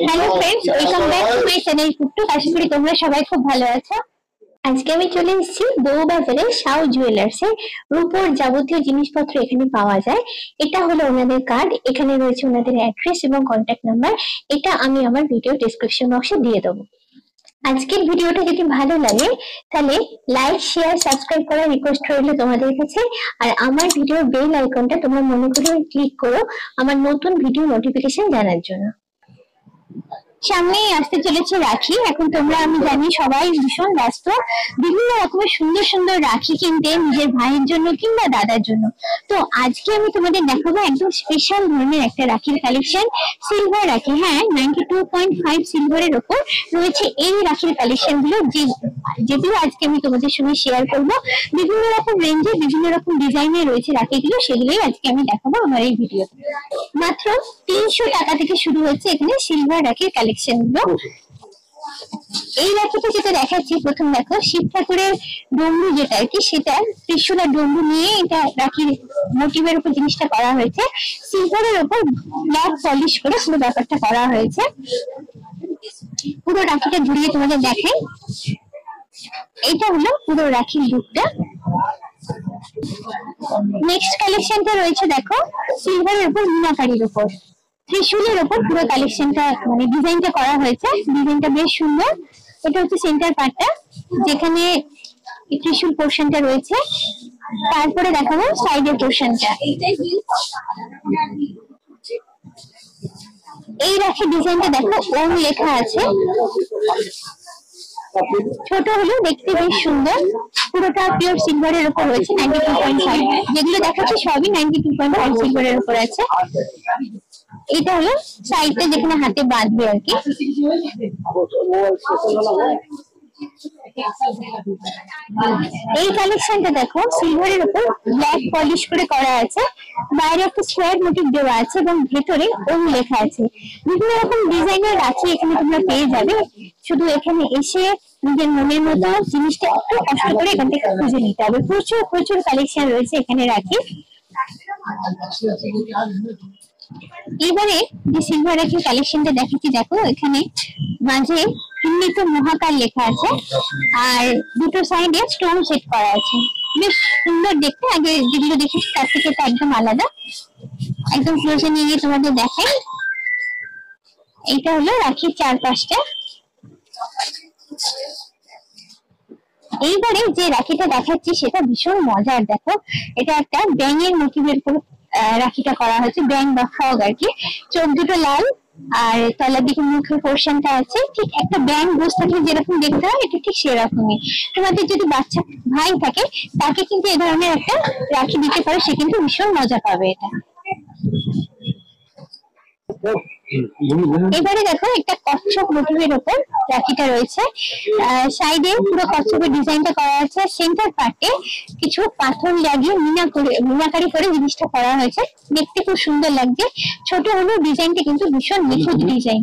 Hello friends, welcome back to my channel Kuttu. আশা করি তোমরা সবাই খুব ভালো আছো। আজকে আমি চলে এসেছি বউবাজারে সাউ জুয়েলার্সে। রূপোর যাবতীয় জিনিসপত্র এখানে পাওয়া যায়। এটা হলো ওনাদের কার্ড, এখানে রয়েছে ওনাদের অ্যাড্রেস এবং কন্ট্যাক্ট নাম্বার। এটা আমি আমার ভিডিও ডেসক্রিপশন বক্সে দিয়ে দেবো। আজকের ভিডিওটা যদি ভালো লাগে তাহলে লাইক, শেয়ার, সাবস্ক্রাইব করার রিকোয়েস্ট রইল তোমাদের কাছে। আর আমার ভিডিওর বেল আইকনটা তোমরা মনে করে ক্লিক করো আমার নতুন ভিডিও নোটিফিকেশন জানার জন্য। সামনেই আসতে চলেছে রাখি। এখন তোমরা, আমি জানি সবাই ভীষণ ব্যস্ত বিভিন্ন রকমের সুন্দর সুন্দর রাখি কিনতে, নিজের ভাইয়ের জন্য কিংবা দাদার জন্য। তো আজকে আমি তোমাদের দেখাবো একদম স্পেশাল ধরনের একটা রাখির কালেকশন, সিলভার রাখি। হ্যাঁ, 92.5 সিলভারের ওপর রয়েছে এই রাখির কালেকশন গুলো, যেগুলো আজকে আমি তোমাদের সঙ্গে শেয়ার করবো। বিভিন্ন রকম রেঞ্জে, বিভিন্ন রকম ডিজাইনে রয়েছে রাখিগুলো, সেগুলোই আজকে আমি দেখাবো আমার এই ভিডিওতে। মাত্র 300 টাকা থেকে শুরু হচ্ছে এখানে সিলভার রাখির কালেকশন গুলো। এই রাখিটা যেটা দেখাচ্ছি, প্রথম দেখো শিব ঠাকুরের ডমরু যেটা আর কি, সেটা ত্রিশূলা ডমরু নিয়ে এটা রাখির মোটিভের উপর জিনিসটা করা হয়েছে। সিলভারের উপর ব্ল্যাক পলিশ করে পুরো ব্যাপারটা করা হয়েছে। পুরো রাখিটা ঘুরিয়ে তোমাদের দেখাই। এইটা হলো পুরো রাখির লুকটা। নেক্সট কালেকশনটা রয়েছে দেখো সিলভারের উপর মিনাকারির উপর, ত্রিশূলের উপর পুরো কালেকশনটা, মানে ডিজাইনটা করা হয়েছে। ডিজাইনটা বেশ সুন্দর। এটা হচ্ছে সেন্টার পার্টটা, যেখানে ত্রিশূল পোর্শনটা রয়েছে। তারপরে দেখাবো সাইডের পোর্শনটা। এই রাখি ডিজাইনটা দেখো, ওম লেখা আছে। ছোট হলেও দেখতে বেশ সুন্দর। পুরোটা পিওর সিলভারের উপর রয়েছে, 92.5। যেগুলো দেখাচ্ছে সবই 92.5 সিলভারের উপর আছে। এটা হলো সাইডটা, যেখানে হাতে বাঁধবে আর কি। এই কালেকশনটা দেখো সিলভারের উপর ব্ল্যাক পলিশ করে করা আছে। বাইরে একটা স্কোয়ার মোটিভ দেওয়া আছে এবং ভেতরে ওম লেখা আছে। বিভিন্ন রকম ডিজাইনের রাখি এখানে তোমরা পেয়ে যাবে। শুধু এখানে এসে নিজের মনের মতো জিনিসটা একটু কষ্ট করে এখান থেকে খুঁজে নিতে হবে। প্রচুর প্রচুর কালেকশন রয়েছে এখানে রাখি। এবারে যে সিলভার রাখির কালেকশনটা দেখাচ্ছি দেখো, এখানে মাঝে হিন্দিত মহাকাল লেখা আছে আর দুটো সাইডে স্টোন সেট করা আছে। বেশ সুন্দর দেখতে। আগে যেগুলো দেখেছি তার থেকে এটা একদম আলাদা। একদম ক্লোজে নিয়ে গিয়ে তোমাদের দেখাই। এইটা হলো রাখির চারপাশটা। এইবারে যে রাখিটা দেখাচ্ছি সেটা ভীষণ মজার। দেখো, এটা একটা ব্যাঙের মোটিভের উপর রাখিটা করা হয়েছে, ব্যাং বা ফগ আর কি। চোখ দুটো লাল আর তলার দিকে মুখের পোর্শনটা আছে ঠিক একটা ব্যাং বসে থাকলে যেরকম দেখতে হয়, এটা ঠিক সেরকমই। তোমাদের যদি বাচ্চা ভাই থাকে তাকে কিন্তু এ ধরনের একটা রাখি দিতে পারো, সে কিন্তু ভীষণ মজা পাবে এটা। এবারে দেখো একটা কচ্ছপ মোটিভের উপর রাখিটা রয়েছে। সাইডে পুরো কচ্ছপের ডিজাইনটা করা আছে। সেন্টার পার্টে কিছু পাথর লাগিয়ে মিনাকারি করে জিনিসটা করা হয়েছে। দেখতে খুব সুন্দর লাগছে। ছোট হলেও ডিজাইনটা কিন্তু ভীষণ নিখুঁত ডিজাইন।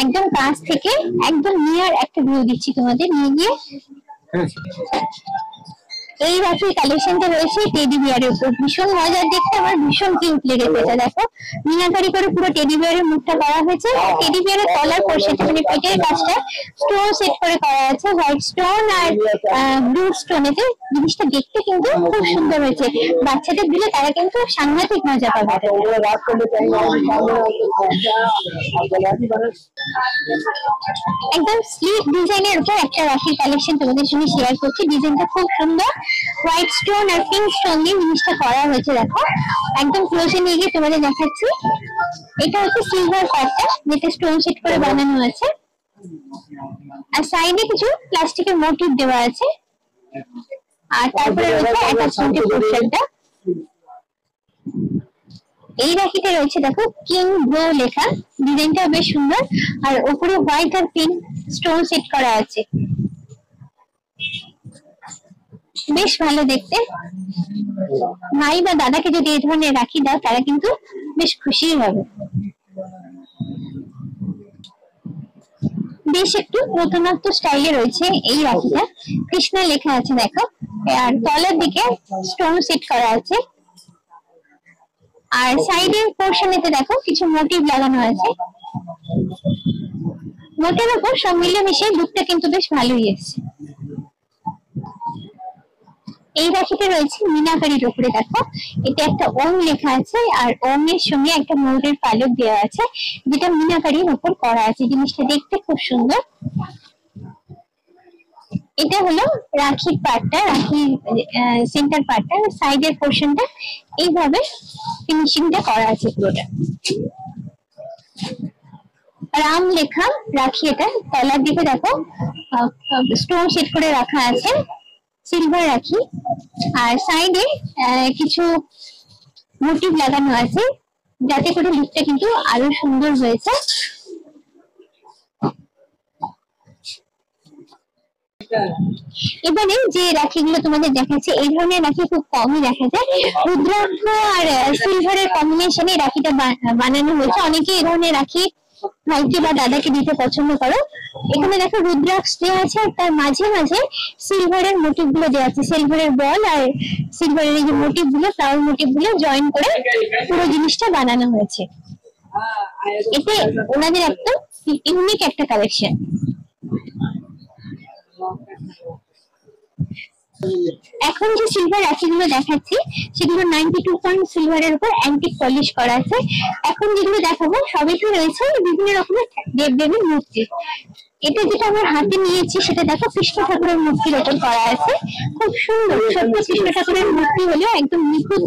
একদম কাছ থেকে একদম নিয়ার একটা ভিউ দিচ্ছি তোমাদের নিয়ে গিয়ে। এই রাখির কালেকশনটা রয়েছে টেডি বিয়ারের উপর। ভীষণ মজার দেখতে, আমার ভীষণ কিউট লেগেছে এটা। দেখো মিনাকারি করে পুরো টেডি বিয়ারের মুখটা করা হয়েছে। টেডি বিয়ারের তলার পোর্শনটা, মানে পেটের কাছটা স্টোন সেট করে করা আছে, হোয়াইট স্টোন আর ব্লু স্টোনেতে। জিনিসটা দেখতে কিন্তু খুব সুন্দর হয়েছে। বাচ্চাদের দিলে তারা কিন্তু সাংঘাতিক মজা পাবে। একদম স্লিক ডিজাইনের উপর একটা রাখির কালেকশন তোমাদের সঙ্গে শেয়ার করছি। ডিজাইনটা খুব সুন্দর। হোয়াইট স্টোন আর পিঙ্ক স্টোন দিয়ে জিনিসটা করা হয়েছে। দেখো একদম ক্লোজে নিয়ে গিয়ে তোমাদের দেখাচ্ছি। এটা হচ্ছে সিলভার পার্টটা, যেটা স্টোন সেট করে বানানো আছে। আর সাইডে কিছু প্লাস্টিকের মোটিভ দেওয়া আছে। আর তারপরে রয়েছে অ্যাটাচমেন্টের পোর্শনটা। এই রাখিটা রয়েছে দেখো কিং ব্রো লেখা। ডিজাইনটা বেশ সুন্দর। আর উপরে হোয়াইট আর পিঙ্ক স্টোন সেট করা আছে। বেশ ভালো দেখতে। ভাই বা দাদাকে যদি এই ধরনের রাখি দাও তারা কিন্তু বেশ খুশি হবে। বেশ একটু নতুনত্ব স্টাইলে রয়েছে এই রাখিটা। কৃষ্ণা লেখা আছে দেখো। আর তলার দিকে স্টোন সেট করা আছে। আর সাইডের পোর্শনেতে দেখো কিছু মোটিভ লাগানো আছে। মোটের উপর সব মিলেমিশে লুকটা কিন্তু বেশ ভালোই এসছে। এই রাখিতে রয়েছে মিনাকারির উপরে, দেখো এটা একটা ওম লেখা আছে আর ওমের সঙ্গে একটা ময়ূরের পালক দেওয়া আছে, যেটা মিনাকারির উপর করা আছে। জিনিসটা দেখতে খুব সুন্দর। এটা হলো রাখির পাটটা, রাখির সেন্টার পাটটা, সাইডের পোর্শনটা এইভাবে ফিনিশিংটা করা আছে পুরোটা। রাম লেখা রাখি, এটা তলার দিকে দেখো স্টোন সেট করে রাখা আছে, সিলভার রাখি। আর সাইডে কিছু মোটিভ লাগানো আছে, যাতে করে লুকটা কিন্তু আরো সুন্দর হয়েছে। এবারে যে রাখিগুলো তোমাদের দেখাচ্ছে, এই ধরনের রাখি খুব কমই দেখা যায়। রুদ্রাক্ষ আর সিলভারের কম্বিনেশনে রাখিটা বানানো হয়েছে। অনেকে এই ধরনের রাখি ভাইকে বা দাদাকে দিতে পছন্দ করো। এখানে দেখো রুদ্রাক্ষ দেওয়া আছে আর তার মাঝে মাঝে সিলভারের মোটিভ গুলো দেওয়া আছে, সিলভারের বল আর সিলভারের এই যে মোটিভ গুলো, ফ্লাওয়ার মোটিভ গুলো জয়েন করে পুরো জিনিসটা বানানো হয়েছে। এতে ওনাদের একদম ইউনিক একটা কালেকশন। এখন যে সিলভার রাখিগুলো দেখাচ্ছি সেগুলো 92 সিলভারের উপর অ্যান্টিক পলিশ করা আছে। এখন যেগুলো দেখাবো সবইতে রয়েছে বিভিন্ন রকমের দেবদেবীর মূর্তি। এটা যেটা আমার হাতে নিয়েছি সেটা দেখো কৃষ্ণ ঠাকুরের মূর্তির ওপর করা আছে, খুব সুন্দর। সত্য কৃষ্ণ ঠাকুরের মূর্তি হলেও একদম নিখুঁত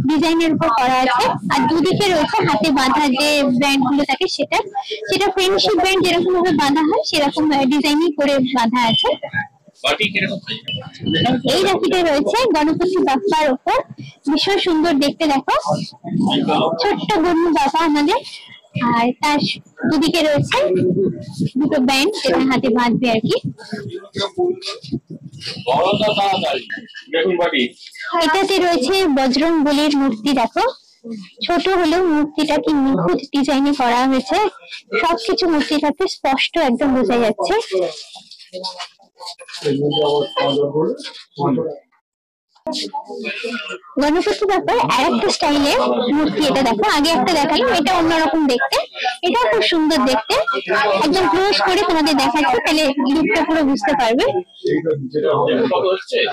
ডিজাইনের উপর করা আছে। আর দুদিকে রয়েছে হাতে বাঁধা যে ব্যান্ড গুলো থাকে, সেটা ফ্রেন্ডশিপ ব্যান্ড যেরকম ভাবে বাঁধা হয় সেরকম ডিজাইনই করে বাঁধা আছে। এই রাখিটা রয়েছে গণপতি বাপ্পার উপর, ভীষণ সুন্দর দেখতে। দেখো ছোট্ট গরু বাবা আমাদের, আর তার দুদিকে রয়েছে দুটো ব্যান্ড, যেটা হাতে বাঁধবে আর কি। এটাতে রয়েছে বজরং বলির মূর্তি। দেখো ছোট হলেও মূর্তিটা কি নিখুঁত ডিজাইনে করা হয়েছে, সবকিছু মূর্তিটাতে স্পষ্ট একদম বোঝা যাচ্ছে। গণপতি বাপ্পার আরেকটা স্টাইলের মূর্তি এটা দেখো, আগে একটা দেখালাম, এটা অন্যরকম দেখতে, এটা খুব সুন্দর দেখতে। একদম ক্লোজ করে তোমাদের দেখাচ্ছি, তাহলে লুকটা পুরো বুঝতে পারবে।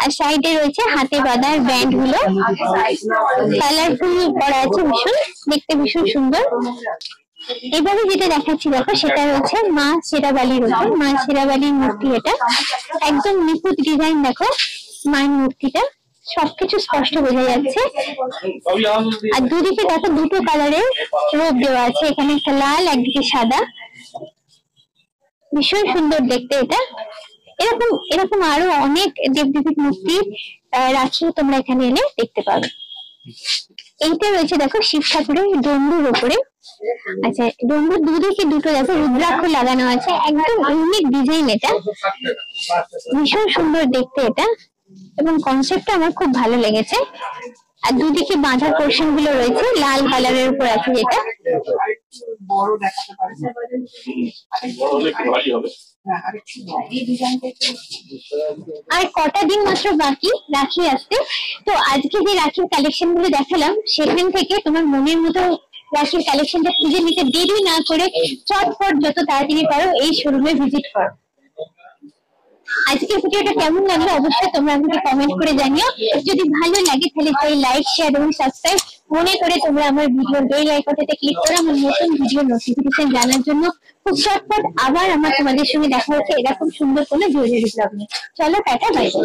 আর সাইডে রয়েছে হাতে বাঁধার ব্যান্ড গুলো, কালারফুল করা আছে, ভীষণ দেখতে ভীষণ সুন্দর। এবারে যেটা দেখাচ্ছি দেখো সেটা হচ্ছে মা শেরাবালির উপর, মা শেরাবালির মূর্তি। এটা একদম নিখুঁত ডিজাইন, দেখো মায়ের মূর্তিটা সবকিছু স্পষ্ট বোঝা যাচ্ছে। আর দুদিকে দেখো দুটো কালারের রূপ দেওয়া আছে, এখানে একটা লাল একদিকে সাদা, ভীষণ সুন্দর দেখতে এটা। এরকম এরকম আরো অনেক দেবদেবীর মূর্তি রাখি তোমরা এখানে এলে দেখতে পাবে। এইটা রয়েছে দেখো শিব ঠাকুরের ডমরুর উপরে। আচ্ছা, ডমরুর দুদিকে দুটো দেখো রুদ্রাক্ষ লাগানো আছে, একদম ইউনিক ডিজাইন এটা, ভীষণ সুন্দর দেখতে এটা, এবং কনসেপ্টটা আমার খুব ভালো লেগেছে। আর দুদিকে বাঁধার পোর্শন গুলো রয়েছে লাল কালারের উপর আছে, যেটা আর কটা দিন মাত্র বাকি রাখি আসতে। তো আজকে যে রাখির কালেকশন গুলো দেখালাম সেখান থেকে তোমার মনের মতো রাখির কালেকশনটা খুঁজে নিতে দেরি না করে চটপট যত তাড়াতাড়ি পারো এই শোরুমে ভিজিট করো। আজকের ভিডিওটা কেমন লাগলো অবশ্যই তোমরা আমাকে কমেন্ট করে জানিও। যদি ভালো লাগে তাহলে সেই লাইক, শেয়ার এবং সাবস্ক্রাইব মনে করে তোমরা আমার ভিডিওর বেল আইকনটাতে ক্লিক করে আমার নতুন ভিডিওর নোটিফিকেশন জানার জন্য। খুব চটপট আবার আমার তোমাদের সঙ্গে দেখা হচ্ছে এরকম সুন্দর কোনো জুয়েলারি ব্লগ নিয়ে। চলো টাটা, বাই বাই।